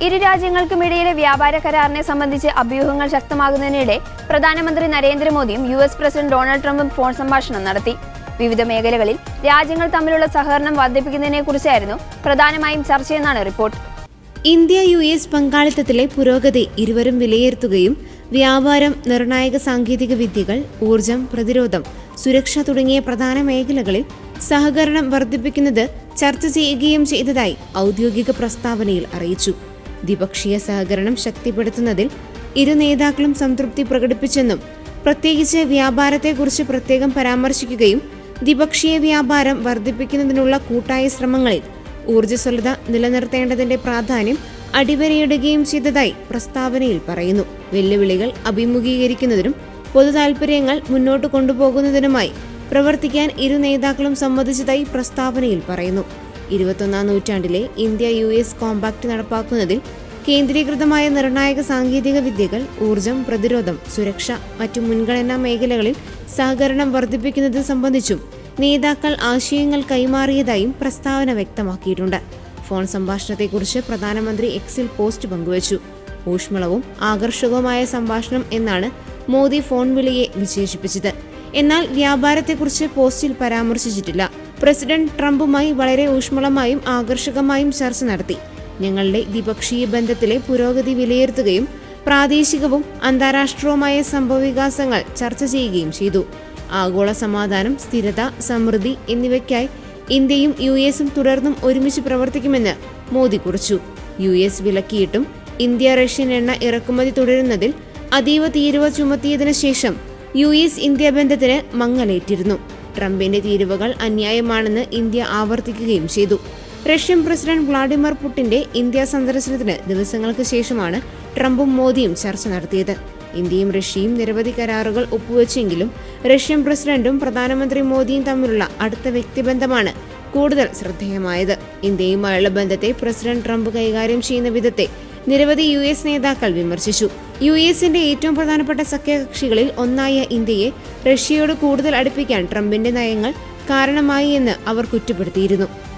ഇരു രാജ്യങ്ങൾക്കുമിടയിലെ വ്യാപാര കരാറിനെ സംബന്ധിച്ച് അഭ്യൂഹങ്ങൾ ശക്തമാകുന്നതിനിടെ പ്രധാനമന്ത്രി നരേന്ദ്രമോദിയും US പ്രസിഡന്റ് ഡൊണാൾഡ് ട്രംപും ഫോൺ സംഭാഷണം നടത്തി. വിവിധ മേഖലകളിൽ രാജ്യങ്ങൾ തമ്മിലുള്ള സഹകരണം വർദ്ധിപ്പിക്കുന്നതിനെക്കുറിച്ചായിരുന്നു പ്രധാനമായും ചർച്ചയെന്നാണ് റിപ്പോർട്ട്. ഇന്ത്യ-US പങ്കാളിത്തത്തിലെ പുരോഗതി ഇരുവരും വിലയിരുത്തുകയും വ്യാപാരം, നിർണായക സാങ്കേതിക വിദ്യകൾ, ഊർജം, പ്രതിരോധം, സുരക്ഷ തുടങ്ങിയ പ്രധാന മേഖലകളിൽ സഹകരണം വർദ്ധിപ്പിക്കുന്നത് ചർച്ച ചെയ്യുകയും ചെയ്തതായി ഔദ്യോഗിക പ്രസ്താവനയിൽ അറിയിച്ചു. ദ്വിപക്ഷീയ സഹകരണം ശക്തിപ്പെടുത്തുന്നതിൽ ഇരു നേതാക്കളും സംതൃപ്തി പ്രകടിപ്പിച്ചെന്നും പ്രത്യേകിച്ച് വ്യാപാരത്തെക്കുറിച്ച് പ്രത്യേകം പരാമർശിക്കുകയും ദ്വിപക്ഷീയ വ്യാപാരം വർദ്ധിപ്പിക്കുന്നതിനുള്ള കൂട്ടായ ശ്രമങ്ങളിൽ ഊർജ്ജസ്വലത നിലനിർത്തേണ്ടതിന്റെ പ്രാധാന്യം അടിവരയിടുകയും ചെയ്തതായി പ്രസ്താവനയിൽ പറയുന്നു. വെല്ലുവിളികൾ അഭിമുഖീകരിക്കുന്നതിനും പൊതുതാൽപര്യങ്ങൾ മുന്നോട്ട് കൊണ്ടുപോകുന്നതിനുമായി പ്രവർത്തിക്കാൻ ഇരു നേതാക്കളും സമ്മതിച്ചതായി പ്രസ്താവനയിൽ പറയുന്നു. 21ാം നൂറ്റാണ്ടിലെ ഇന്ത്യ-US കോമ്പാക്ട് നടപ്പാക്കുന്നതിൽ കേന്ദ്രീകൃതമായ നിർണായക സാങ്കേതിക വിദ്യകൾ, ഊർജം, പ്രതിരോധം, സുരക്ഷ, മറ്റു മുൻഗണനാ മേഖലകളിൽ സഹകരണം വർദ്ധിപ്പിക്കുന്നത് സംബന്ധിച്ചും നേതാക്കൾ ആശയങ്ങൾ കൈമാറിയതായും പ്രസ്താവന വ്യക്തമാക്കിയിട്ടുണ്ട്. ഫോൺ സംഭാഷണത്തെക്കുറിച്ച് പ്രധാനമന്ത്രി എക്സിൽ പോസ്റ്റ് പങ്കുവച്ചു. ഊഷ്മളവും ആകർഷകവുമായ സംഭാഷണം എന്നാണ് മോദി ഫോൺ വിളിയെ വിശേഷിപ്പിച്ചത്. എന്നാൽ വ്യാപാരത്തെക്കുറിച്ച് പോസ്റ്റിൽ പരാമർശിച്ചിട്ടില്ല. പ്രസിഡന്റ് ട്രംപുമായി വളരെ ഊഷ്മളമായും ആകർഷകമായും ചർച്ച നടത്തി. ഞങ്ങളുടെ ദ്വിപക്ഷീയ ബന്ധത്തിലെ പുരോഗതി വിലയിരുത്തുകയും പ്രാദേശികവും അന്താരാഷ്ട്രവുമായ സംഭവവികാസങ്ങൾ ചർച്ച ചെയ്യുകയും ചെയ്തു. ആഗോള സമാധാനം, സ്ഥിരത, സമൃദ്ധി എന്നിവയ്ക്കായി ഇന്ത്യയും US തുടർന്നും ഒരുമിച്ച് പ്രവർത്തിക്കുമെന്ന് മോദി കുറിച്ചു. US വിലക്കിയിട്ടും ഇന്ത്യ റഷ്യൻ എണ്ണ ഇറക്കുമതി തുടരുന്നതിൽ അതീവ തീരുവ ചുമത്തിയതിനു ശേഷം US ഇന്ത്യ ബന്ധത്തിന് മങ്ങലേറ്റിരുന്നു. ട്രംപിന്റെ തീരുവകൾ അന്യായമാണെന്ന് ഇന്ത്യ ആവർത്തിക്കുകയും ചെയ്തു. റഷ്യൻ പ്രസിഡന്റ് വ്ളാഡിമിർ പുടിന്റെ ഇന്ത്യ സന്ദർശനത്തിന് ദിവസങ്ങൾക്ക് ശേഷമാണ് ട്രംപും മോദിയും ചർച്ച നടത്തിയത്. ഇന്ത്യയും റഷ്യയും നിരവധി കരാറുകൾ ഒപ്പുവെച്ചെങ്കിലും റഷ്യൻ പ്രസിഡന്റും പ്രധാനമന്ത്രി മോദിയും തമ്മിലുള്ള അടുത്ത വ്യക്തിബന്ധമാണ് കൂടുതൽ ശ്രദ്ധേയമായത്. ഇന്ത്യയുമായുള്ള ബന്ധത്തെ പ്രസിഡന്റ് ട്രംപ് കൈകാര്യം ചെയ്യുന്ന വിധത്തെ നിരവധി US നേതാക്കൾ വിമർശിച്ചു. US-ന്റെ ഏറ്റവും പ്രധാനപ്പെട്ട സഖ്യകക്ഷികളിൽ ഒന്നായ ഇന്ത്യയെ റഷ്യയോട് കൂടുതൽ അടുപ്പിക്കാൻ ട്രംപിന്റെ നയങ്ങൾ കാരണമായി എന്ന് അവർ കുറ്റപ്പെടുത്തിയിരുന്നു.